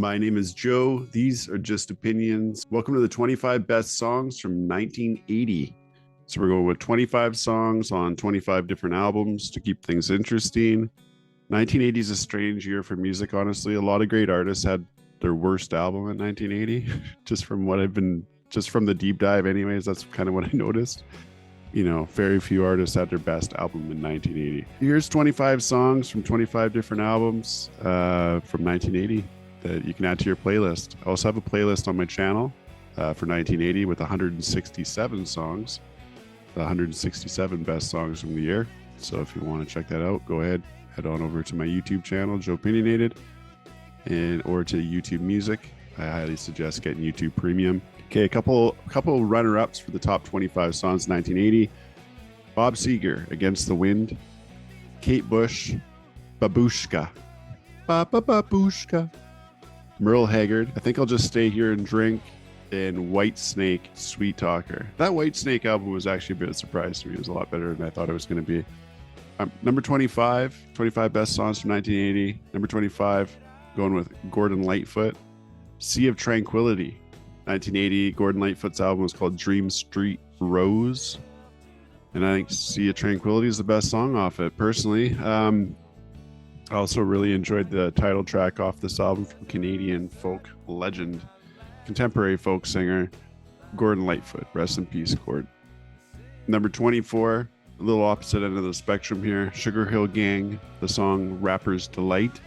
My name is Joe. These are just opinions. Welcome to the 25 best songs from 1980. So we're going with 25 songs on 25 different albums to keep things interesting. 1980 is a strange year for music, honestly. A lot of great artists had their worst album in 1980. Just from the deep dive anyways, that's kind of what I noticed. Very few artists had their best album in 1980. Here's 25 songs from 25 different albums from 1980 that you can add to your playlist. I also have a playlist on my channel for 1980 with 167 songs, the 167 best songs from the year. So if you want to check that out, go ahead, head on over to my YouTube channel, Joepinionated, or to YouTube Music. I highly suggest getting YouTube Premium. Okay, a couple runner-ups for the top 25 songs 1980. Bob Seger, Against the Wind. Kate Bush, Babushka. Babushka. Merle Haggard, I Think I'll Just Stay Here and Drink. And White Snake, Sweet Talker. That White Snake album was actually a bit of a surprise to me. It was a lot better than I thought it was going to be. Number 25 best songs from 1980. Number 25, going with Gordon Lightfoot. Sea of Tranquility. 1980, Gordon Lightfoot's album was called Dream Street Rose. And I think Sea of Tranquility is the best song off it, personally. I also really enjoyed the title track off this album from Canadian folk legend, contemporary folk singer, Gordon Lightfoot. Rest in peace, Gord. Number 24, a little opposite end of the spectrum here, Sugar Hill Gang, the song Rapper's Delight.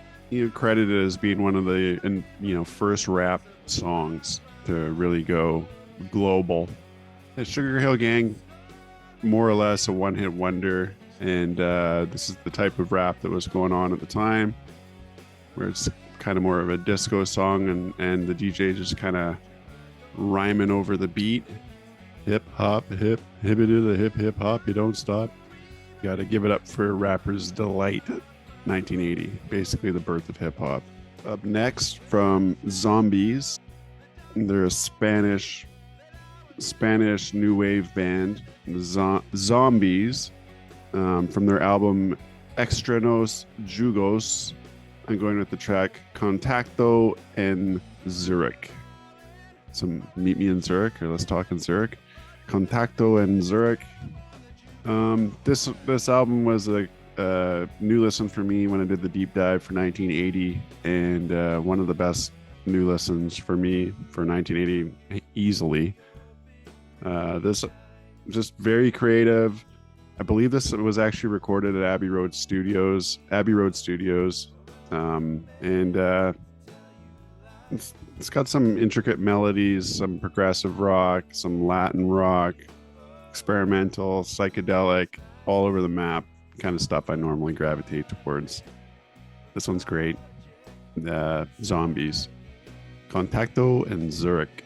Credited as being one of the first rap songs to really go global. The Sugar Hill Gang, more or less a one-hit wonder, and this is the type of rap that was going on at the time, where it's kind of more of a disco song, and the DJ just kind of rhyming over the beat. Hip hop, hip hippity the hip hop, you don't stop. You got to give it up for Rapper's Delight. 1980, basically the birth of hip hop. Up next, from Zombies, they're a Spanish new wave band, Zombies, from their album Extraños Jugos. I'm going with the track Contacto en Zurich. So meet me in Zurich, or let's talk in Zurich. Contacto en Zurich. This album was a new listen for me when I did the deep dive for 1980, and one of the best new listens for me for 1980 easily. This just very creative. I believe this was actually recorded at Abbey Road Studios, and it's got some intricate melodies, some progressive rock, some Latin rock, experimental, psychedelic, all over the map kind of stuff I normally gravitate towards. This one's great. Zombies. Contacto en Zurich.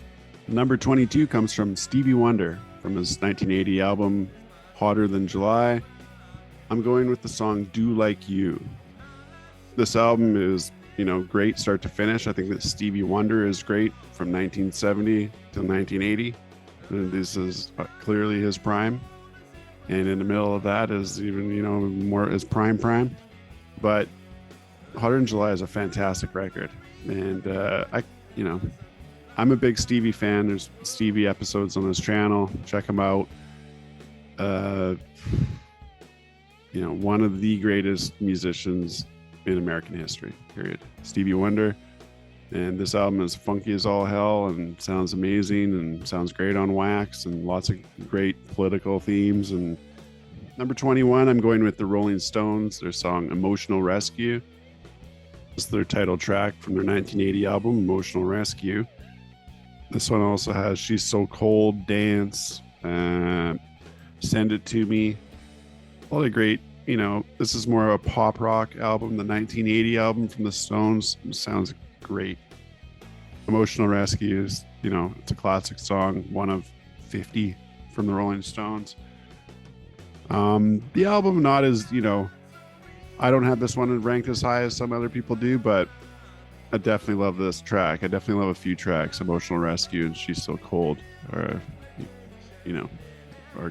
Number 22 comes from Stevie Wonder from his 1980 album Hotter Than July. I'm going with the song Do Like You. This album is, great start to finish. I think that Stevie Wonder is great from 1970 to 1980. And this is clearly his prime. And in the middle of that is even, more his prime. But Hotter Than July is a fantastic record. And I'm a big Stevie fan. There's Stevie episodes on this channel. Check them out. One of the greatest musicians in American history, period. Stevie Wonder. And this album is funky as all hell and sounds amazing and sounds great on wax and lots of great political themes. And number 21, I'm going with the Rolling Stones, their song Emotional Rescue. This is their title track from their 1980 album, Emotional Rescue. This one also has She's So Cold, Dance, Send It To Me. A lot of great, this is more of a pop rock album. The 1980 album from the Stones sounds great. Emotional Rescue is, it's a classic song, one of 50 from the Rolling Stones. The album, not as, I don't have this one ranked as high as some other people do, but I definitely love this track. I definitely love a few tracks. Emotional Rescue and She's So Cold are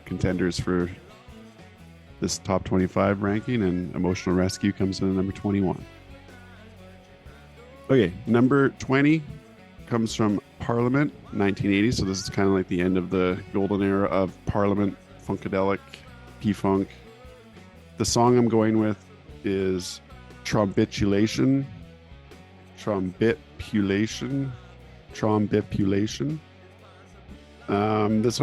contenders for this top 25 ranking, and Emotional Rescue comes in at number 21. Okay, number 20 comes from Parliament, 1980. So this is kind of like the end of the golden era of Parliament, Funkadelic, P-Funk. The song I'm going with is Trombitulation. Trombitulation. This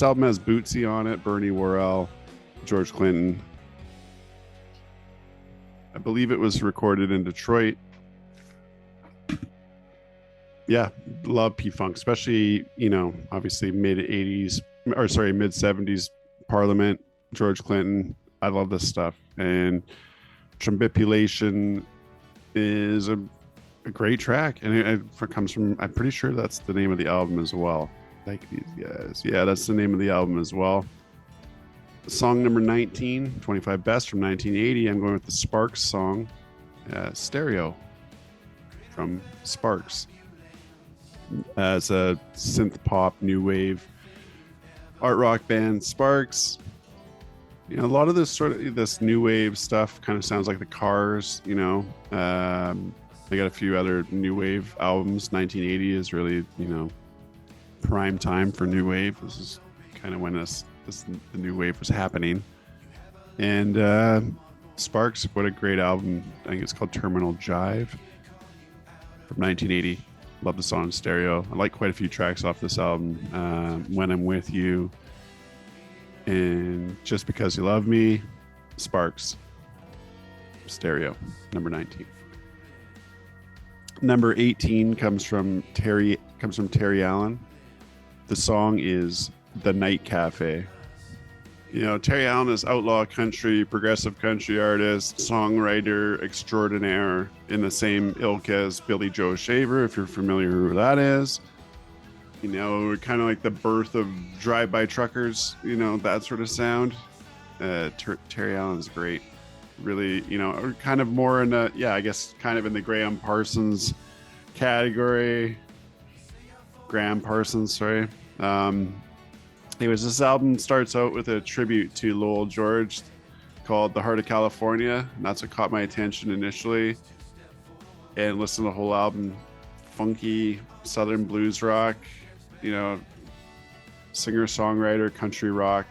album has Bootsy on it, Bernie Worrell, George Clinton. I believe it was recorded in Detroit. Yeah, love P-Funk, especially, obviously mid 70s Parliament, George Clinton. I love this stuff. And Trombitulation is a great track. And it comes from, I'm pretty sure that's the name of the album as well. Like these guys. Yeah, that's the name of the album as well. Song number 19, 25 Best from 1980. I'm going with the Sparks song, Stereo from Sparks. As a synth pop, new wave, art rock band, Sparks. A lot of this new wave stuff kind of sounds like the Cars. They got a few other new wave albums. 1980 is really, prime time for new wave. This is kind of when the new wave was happening. And Sparks, what a great album. I think it's called Terminal Jive from 1980. Love the song Stereo. I like quite a few tracks off this album. When I'm With You and Just Because You Love Me. Sparks, Stereo, number 19. Number 18 comes from Terry Allen. The song is The Night Cafe. Terry Allen is outlaw country, progressive country artist, songwriter extraordinaire in the same ilk as Billy Joe Shaver, if you're familiar who that is. Kind of like the birth of drive-by truckers, that sort of sound. Terry Allen's great. Really, kind of more in I guess kind of in the Graham Parsons category. Graham Parsons, sorry. Anyways, this album starts out with a tribute to Lowell George called The Heart of California. And that's what caught my attention initially. And listen to the whole album. Funky, Southern blues rock, singer-songwriter, country rock.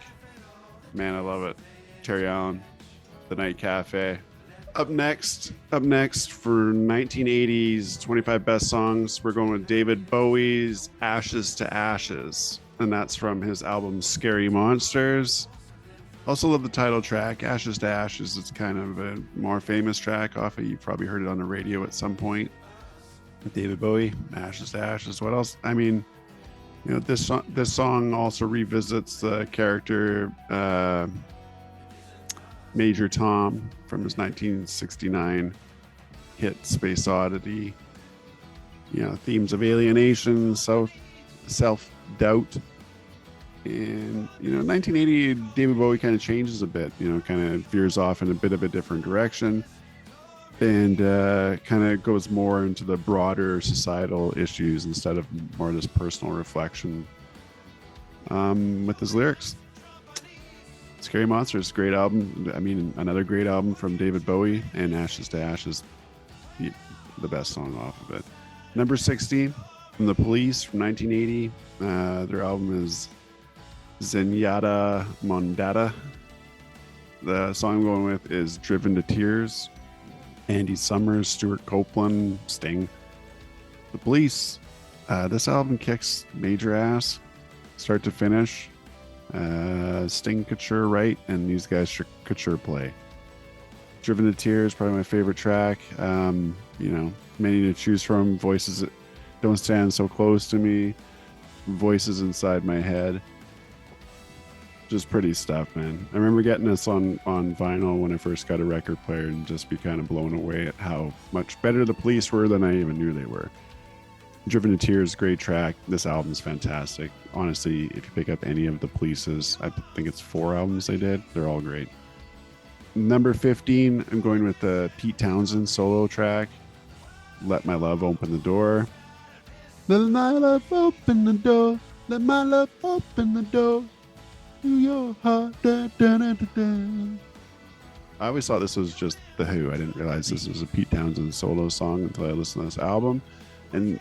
Man, I love it. Terry Allen, The Night Cafe. Up next for 1980s 25 best songs, we're going with David Bowie's Ashes to Ashes. And that's from his album Scary Monsters. Also love the title track, Ashes to Ashes. It's kind of a more famous track off it. You've probably heard it on the radio at some point. David Bowie, Ashes to Ashes. What else? I mean, this song also revisits the character Major Tom from his 1969 hit Space Oddity. Themes of alienation, self-doubt. And 1980, David Bowie kind of changes a bit, kind of veers off in a bit of a different direction, and kind of goes more into the broader societal issues instead of more this personal reflection with his lyrics. Scary Monsters, great album. I mean, another great album from David Bowie, and Ashes to Ashes, the best song off of it. Number 16 from The Police from 1980. Their album is Zenyatta Mondatta. The song I'm going with is Driven to Tears. Andy Summers, Stuart Copeland, Sting. The Police. This album kicks major ass, start to finish. Sting could sure write, and these guys could sure play. Driven to Tears, probably my favorite track. Many to choose from. Voices that don't stand so close to me. Voices inside my head. Just pretty stuff, man. I remember getting this on vinyl when I first got a record player and just be kind of blown away at how much better the Police were than I even knew they were. Driven to Tears, great track. This album's fantastic. Honestly, if you pick up any of the Police's, I think it's 4 albums they did, they're all great. Number 15, I'm going with the Pete Townsend solo track, Let My Love Open the Door. Let my love open the door. Let my love open the door to your heart. Da, da, da, da, da. I always thought this was just The Who. I didn't realize this was a Pete Townsend solo song until I listened to this album. And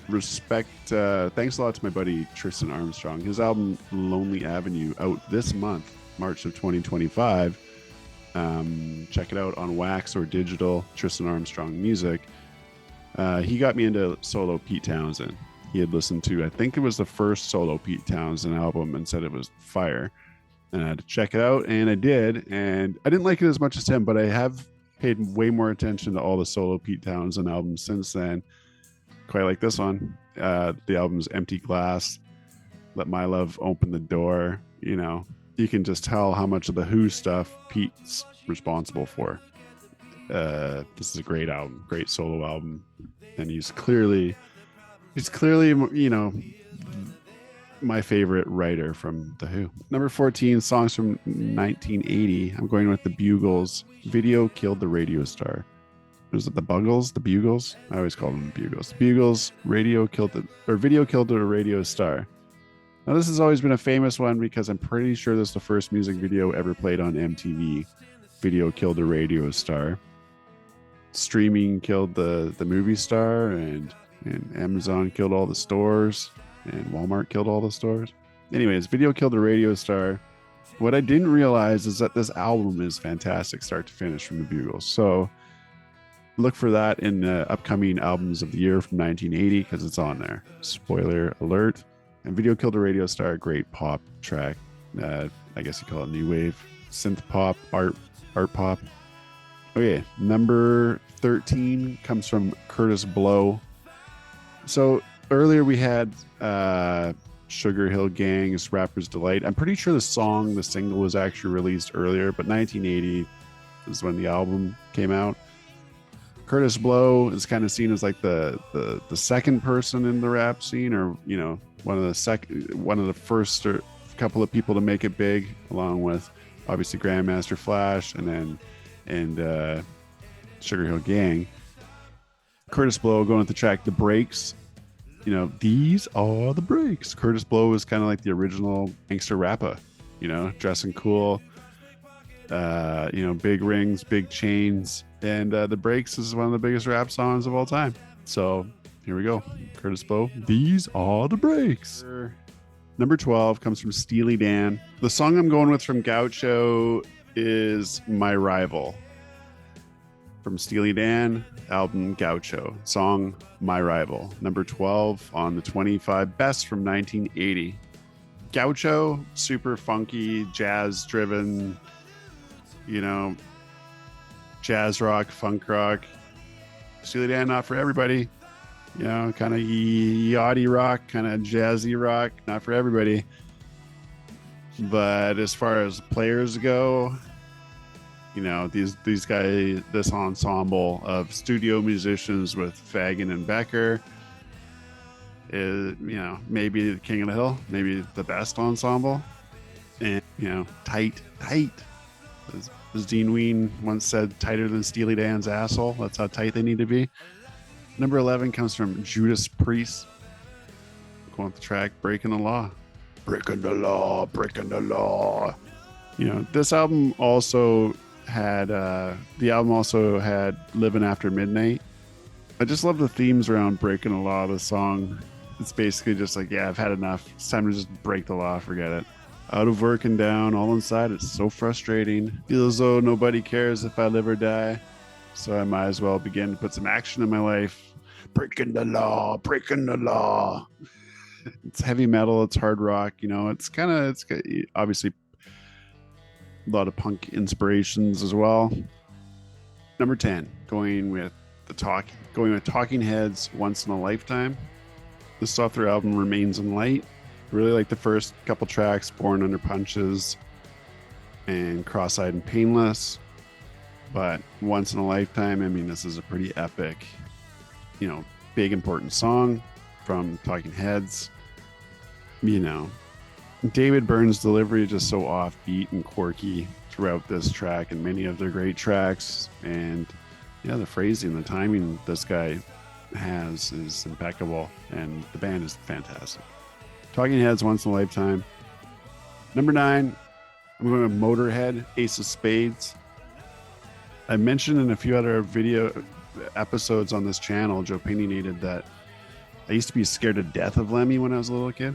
thanks a lot to my buddy Tristan Armstrong. His album Lonely Avenue out this month, March of 2025. Check it out on wax or digital. Tristan Armstrong Music. He got me into solo Pete Townsend. He had listened to, I think it was the first solo Pete Townsend album, and said it was fire. And I had to check it out, and I did. And I didn't like it as much as him, but I have paid way more attention to all the solo Pete Townsend albums since then. Quite like this one. The album's Empty Glass, Let My Love Open the Door. You know, you can just tell how much of the Who stuff Pete's responsible for. This is a great album, great solo album. And he's clearly, you know, my favorite writer from The Who. Number 14, songs from 1980. I'm going with the Bugles. Video Killed the Radio Star. Was it the Bugles? The Bugles? I always call them the Bugles. The Bugles, Video Killed the Radio Star. Now, this has always been a famous one because I'm pretty sure this is the first music video ever played on MTV. Video Killed the Radio Star. Streaming killed the movie star, and Amazon killed all the stores, and Walmart killed all the stores. Anyways, Video Killed the Radio Star. What I didn't realize is that this album is fantastic start to finish from the Bugles. So look for that in the upcoming albums of the year from 1980 because it's on there. Spoiler alert. And Video Killed the Radio Star, great pop track. I guess you call it new wave, synth pop, art pop. Okay, number 13 comes from Curtis Blow. So earlier we had Sugar Hill Gang's Rapper's Delight. I'm pretty sure the single was actually released earlier, but 1980 is when the album came out. Curtis Blow is kind of seen as like the second person in the rap scene, or you know, one of the first couple of people to make it big, along with obviously Grandmaster Flash and Sugar Hill Gang. Curtis Blow going with the track The Breaks. You know, these are the breaks. Curtis Blow was kind of like the original gangster rapper, you know, dressing cool, you know, big rings, big chains. And The Breaks is one of the biggest rap songs of all time. So here we go. Curtis Blow, These Are the Breaks. Number 12 comes from Steely Dan. The song I'm going with from Gaucho is My Rival. From Steely Dan, album Gaucho. Song My Rival. Number 12 on the 25 best from 1980. Gaucho, super funky, jazz driven, you know, jazz rock, funk rock. Steely Dan, not for everybody. You know, kind of yachty rock, kind of jazzy rock, not for everybody. But as far as players go, you know, these guys, this ensemble of studio musicians with Fagan and Becker is, you know, maybe the king of the hill, maybe the best ensemble. And, you know, tight. As Dean Ween once said, tighter than Steely Dan's asshole. That's how tight they need to be. Number 11 comes from Judas Priest. Going with the track Breaking the Law. Breaking the law. You know, this album also had Living After Midnight. I just love the themes around breaking the law of the song. It's basically just like, yeah, I've had enough. It's time to just break the law, forget it. Out of work and down, all inside, it's so frustrating. Feels as though nobody cares if I live or die. So I might as well begin to put some action in my life. Breaking the law. It's heavy metal, it's hard rock, you know, it's obviously a lot of punk inspirations as well. Number 10, going with Talking Heads, Once in a Lifetime. This is off their album Remains in Light. I really like the first couple tracks, Born Under Punches and Cross-Eyed and Painless. But Once in a Lifetime, I mean, this is a pretty epic, you know, big important song from Talking Heads. You know, David Byrne's delivery is just so offbeat and quirky throughout this track and many of their great tracks. And yeah, the phrasing, the timing this guy has is impeccable, and the band is fantastic. Talking Heads, Once in a Lifetime. Number 9, I'm going with Motörhead, Ace of Spades. I mentioned in a few other video episodes on this channel, Joepinionated, that I used to be scared to death of Lemmy when I was a little kid.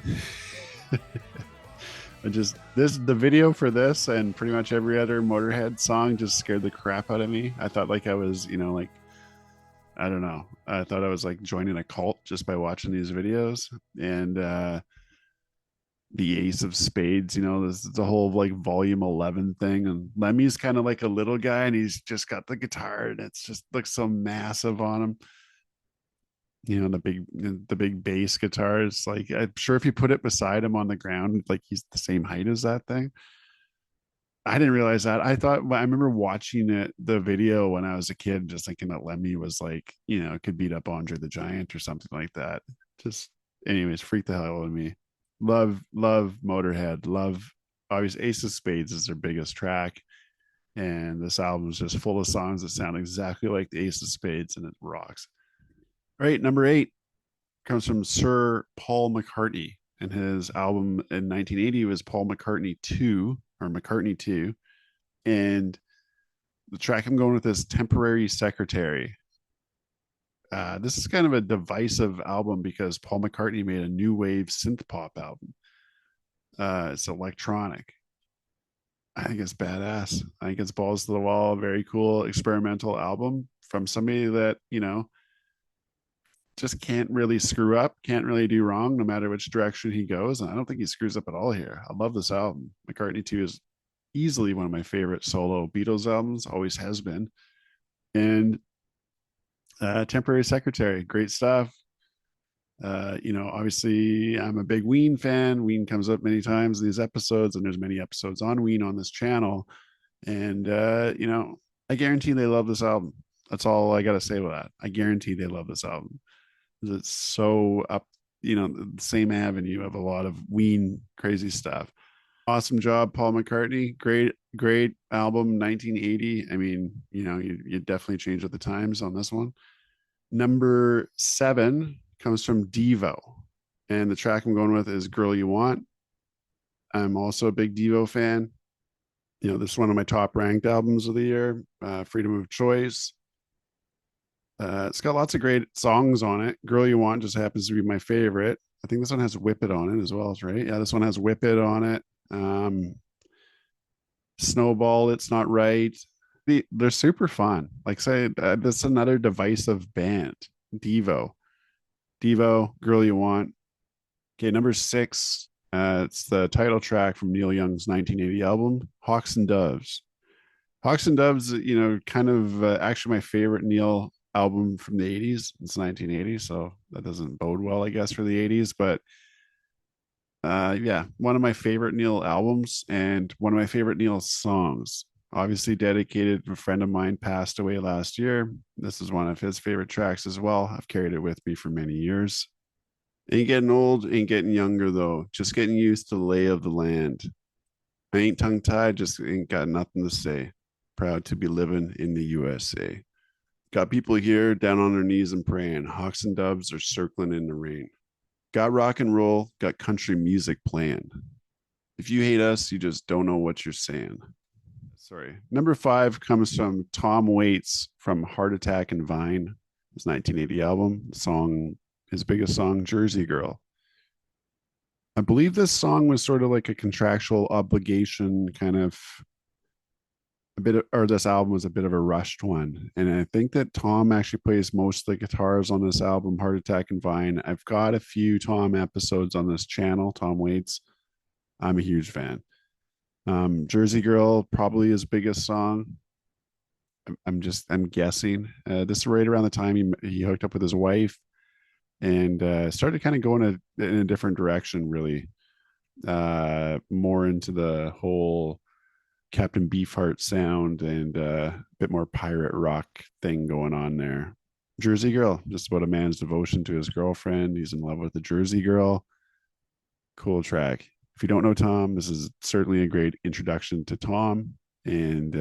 I just this the video for this and pretty much every other Motörhead song just scared the crap out of me. I thought like I was, like I don't know. I thought I was like joining a cult just by watching these videos. And the Ace of Spades, this the whole like volume 11 thing. And Lemmy's kind of like a little guy and he's just got the guitar and it's just looks so massive on him. The big bass guitars. Like I'm sure if you put it beside him on the ground, like he's the same height as that thing. I didn't realize that. I remember watching the video when I was a kid, just thinking that Lemmy was like, could beat up Andre the Giant or something like that. Just, anyways, freaked the hell out of me. Love Motorhead. Love, obviously, Ace of Spades is their biggest track. And this album is just full of songs that sound exactly like the Ace of Spades, and it rocks. All right, number 8 comes from Sir Paul McCartney, and his album in 1980 was Paul McCartney 2 or McCartney 2. And the track I'm going with is Temporary Secretary. This is kind of a divisive album because Paul McCartney made a new wave synth pop album. It's electronic. I think it's badass. I think it's balls to the wall, very cool experimental album from somebody that, just can't really screw up, can't really do wrong no matter which direction he goes. And I don't think he screws up at all here. I love this album. McCartney 2 is easily one of my favorite solo Beatles albums, always has been. And Temporary Secretary, great stuff. Obviously I'm a big Ween fan. Ween comes up many times in these episodes, and there's many episodes on Ween on this channel. And I guarantee they love this album. That's all I gotta say about that. I guarantee they love this album. It's so up, the same avenue of a lot of Ween crazy stuff. Awesome job, Paul McCartney. Great album, 1980. I mean, you definitely changed with the times on this one. Number 7 comes from Devo, and the track I'm going with is Girl You Want. I'm also a big Devo fan. This is one of my top ranked albums of the year. Freedom of Choice. It's got lots of great songs on it. Girl You Want just happens to be my favorite. I think this one has Whip It on it as well, right? Yeah, this one has Whip It on it. Snowball, It's Not Right. They're super fun. Like say, that's another divisive band. Devo. Girl You Want. Okay, number 6. It's the title track from Neil Young's 1980 album, Hawks and Doves. Hawks and Doves, kind of actually my favorite Neil album from the 80s. It's 1980, so that doesn't bode well, I guess, for the 80s. But yeah, one of my favorite Neil albums and one of my favorite Neil songs. Obviously dedicated to a friend of mine, passed away last year. This is one of his favorite tracks as well. I've carried it with me for many years. Ain't getting old, ain't getting younger though. Just getting used to the lay of the land. I ain't tongue tied, just ain't got nothing to say. Proud to be living in the USA. Got people here down on their knees and praying. Hawks and doves are circling in the rain. Got rock and roll, got country music playing. If you hate us, you just don't know what you're saying. Sorry. Number 5 comes from Tom Waits from Heart Attack and Vine, his 1980 album. His biggest song, Jersey Girl. I believe this song was sort of like a contractual obligation kind of this album was a bit of a rushed one. And I think that Tom actually plays most of the guitars on this album, Heart Attack and Vine. I've got a few Tom episodes on this channel, Tom Waits. I'm a huge fan. Jersey Girl, probably his biggest song. I'm guessing. This is right around the time he hooked up with his wife and started kind of going in a different direction, really. More into the whole Captain Beefheart sound and a bit more pirate rock thing going on there. Jersey Girl, just about a man's devotion to his girlfriend. He's in love with the Jersey Girl. Cool track. If you don't know Tom, this is certainly a great introduction to Tom. And,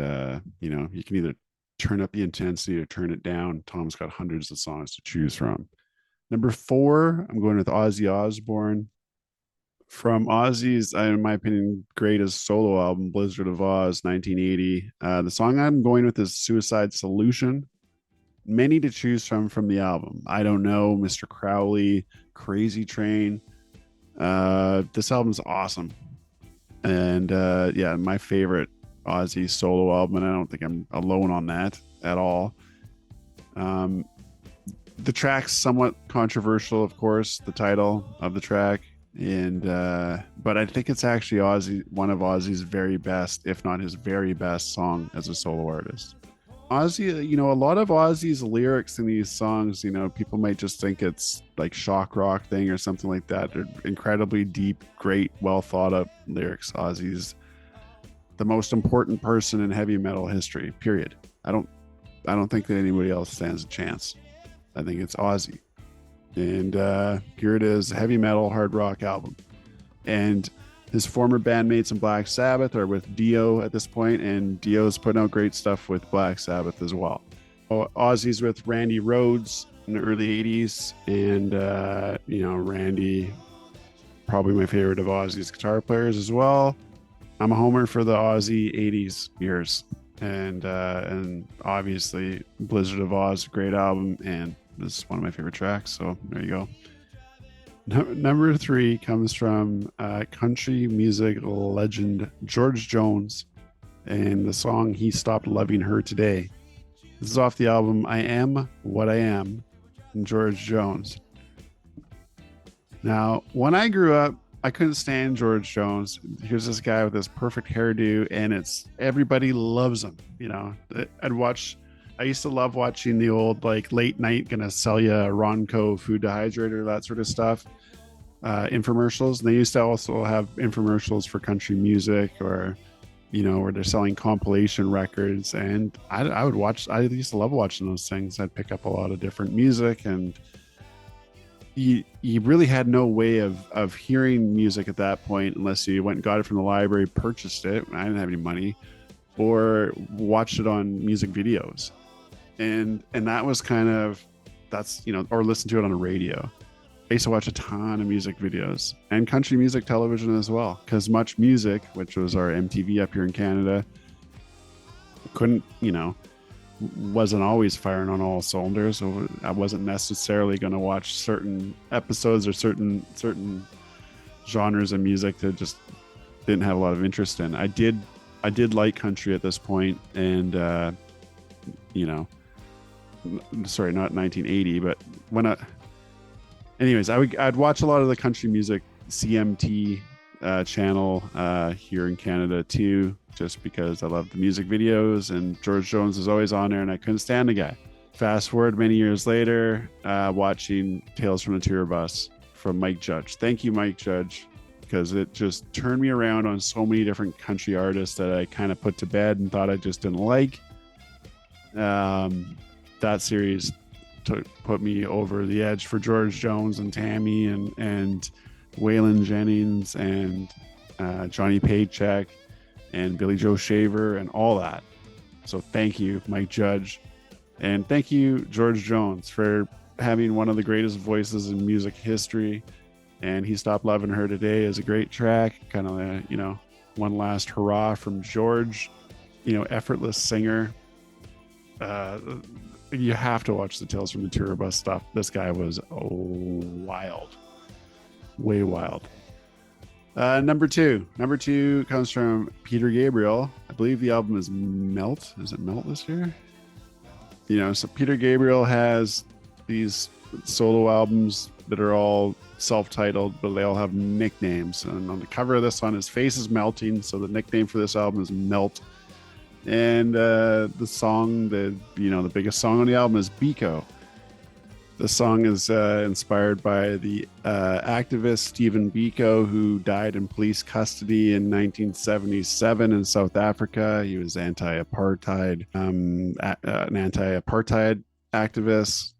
you can either turn up the intensity or turn it down. Tom's got hundreds of songs to choose from. Number 4, I'm going with Ozzy Osbourne. From Ozzy's, in my opinion, greatest solo album, Blizzard of Oz, 1980. The song I'm going with is Suicide Solution. Many to choose from the album. I Don't Know, Mr. Crowley, Crazy Train. This album's awesome. And yeah, my favorite Ozzy solo album, and I don't think I'm alone on that at all. The track's somewhat controversial, of course, the title of the track, and but I think it's actually one of Ozzy's very best, if not his very best song as a solo artist. Ozzy, a lot of Ozzy's lyrics in these songs, people might just think it's like shock rock thing or something like that. They're incredibly deep, great, well thought out lyrics. Ozzy's the most important person in heavy metal history, period. I don't think that anybody else stands a chance. I think it's Ozzy. And here it is, heavy metal hard rock album. And his former bandmates in Black Sabbath are with Dio at this point, and Dio's putting out great stuff with Black Sabbath as well. Ozzy's with Randy Rhoads in the early 80s, and Randy, probably my favorite of Ozzy's guitar players as well. I'm a homer for the Ozzy 80s years, and obviously Blizzard of Oz, great album, and this is one of my favorite tracks, so there you go. Number 3 comes from country music legend George Jones, and the song He Stopped Loving Her Today. This is off the album I Am What I Am from George Jones. Now, when I grew up, I couldn't stand George Jones. Here's this guy with this perfect hairdo, and everybody loves him. I used to love watching the old late night gonna sell you a Ronco food dehydrator, that sort of stuff, infomercials. And they used to also have infomercials for country music, or where they're selling compilation records. And I used to love watching those things. I'd pick up a lot of different music, and you really had no way of hearing music at that point unless you went and got it from the library, purchased it. I didn't have any money, or watched it on music videos. And that was or listen to it on the radio. I used to watch a ton of music videos and country music television as well, because Much Music, which was our MTV up here in Canada, wasn't always firing on all cylinders. So I wasn't necessarily going to watch certain episodes or certain genres of music that just didn't have a lot of interest in. I did like country at this point, and sorry, not 1980, but I'd watch a lot of the country music CMT channel here in Canada too, just because I love the music videos, and George Jones is always on there, and I couldn't stand the guy. Fast forward many years later, watching Tales from the Tour Bus from Mike Judge. Thank you, Mike Judge, because it just turned me around on so many different country artists that I kind of put to bed and thought I just didn't like. That series put me over the edge for George Jones and Tammy and Waylon Jennings and Johnny Paycheck and Billy Joe Shaver and all that. So thank you, Mike Judge. And thank you, George Jones, for having one of the greatest voices in music history. And He Stopped Loving Her Today is a great track. Kind of, one last hurrah from George, effortless singer. You have to watch the Tales from the Tour Bus stuff. This guy was wild, way wild. Number two comes from Peter Gabriel. I believe the album is Melt. Is it Melt this year? So Peter Gabriel has these solo albums that are all self-titled, but they all have nicknames. And on the cover of this one, his face is melting, so the nickname for this album is Melt. And the song, the biggest song on the album is Biko. The song is inspired by the activist Stephen Biko, who died in police custody in 1977 in South Africa. He was an anti-apartheid activist.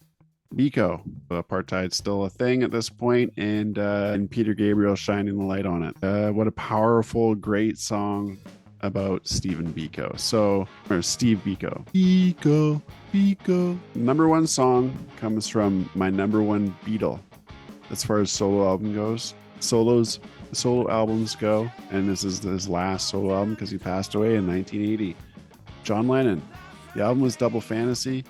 Biko. Apartheid's still a thing at this point, and Peter Gabriel shining the light on it. What a powerful, great song about Steve Biko. Biko. Number one song comes from my number one Beatle. as far as solo albums go, and this is his last solo album because he passed away in 1980. John Lennon. The album was Double Fantasy,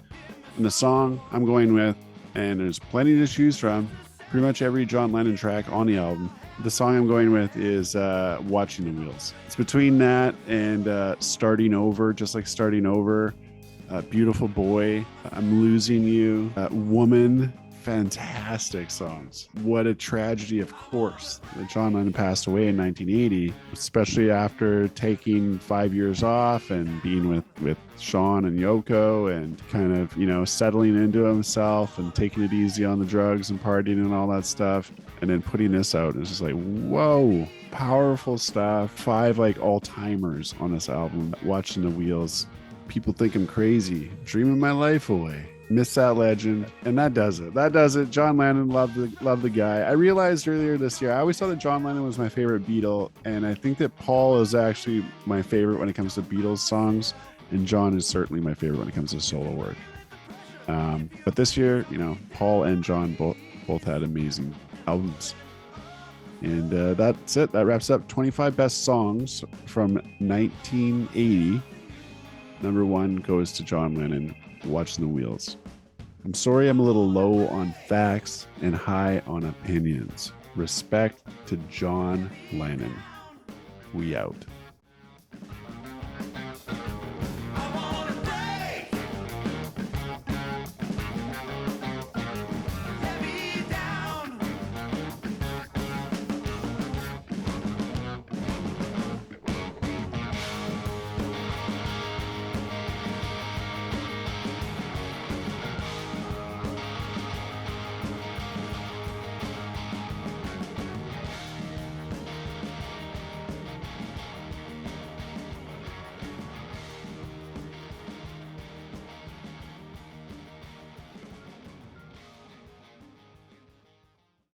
and the song I'm going with, and there's plenty to choose from, pretty much every John Lennon track on the album. The song I'm going with is Watching the Wheels. It's between that and Starting Over, just like Starting Over, Beautiful Boy, I'm Losing You, Woman. Fantastic songs. What a tragedy, of course, that John Lennon passed away in 1980, especially after taking 5 years off and being with Sean and Yoko and kind of, settling into himself and taking it easy on the drugs and partying and all that stuff. And then putting this out, it's just like, whoa, powerful stuff. 5 like all-timers on this album. Watching the Wheels. People think I'm crazy, dreaming my life away. Miss that legend, and that does it. John Lennon, love the guy. I realized earlier this year, I always thought that John Lennon was my favorite Beatle, and I think that Paul is actually my favorite when it comes to Beatles songs, and John is certainly my favorite when it comes to solo work. But this year, Paul and John both had amazing albums. And that's it. That wraps up 25 best songs from 1980. Number 1 goes to John Lennon, Watching the Wheels. I'm sorry I'm a little low on facts and high on opinions. Respect to John Lennon. We out.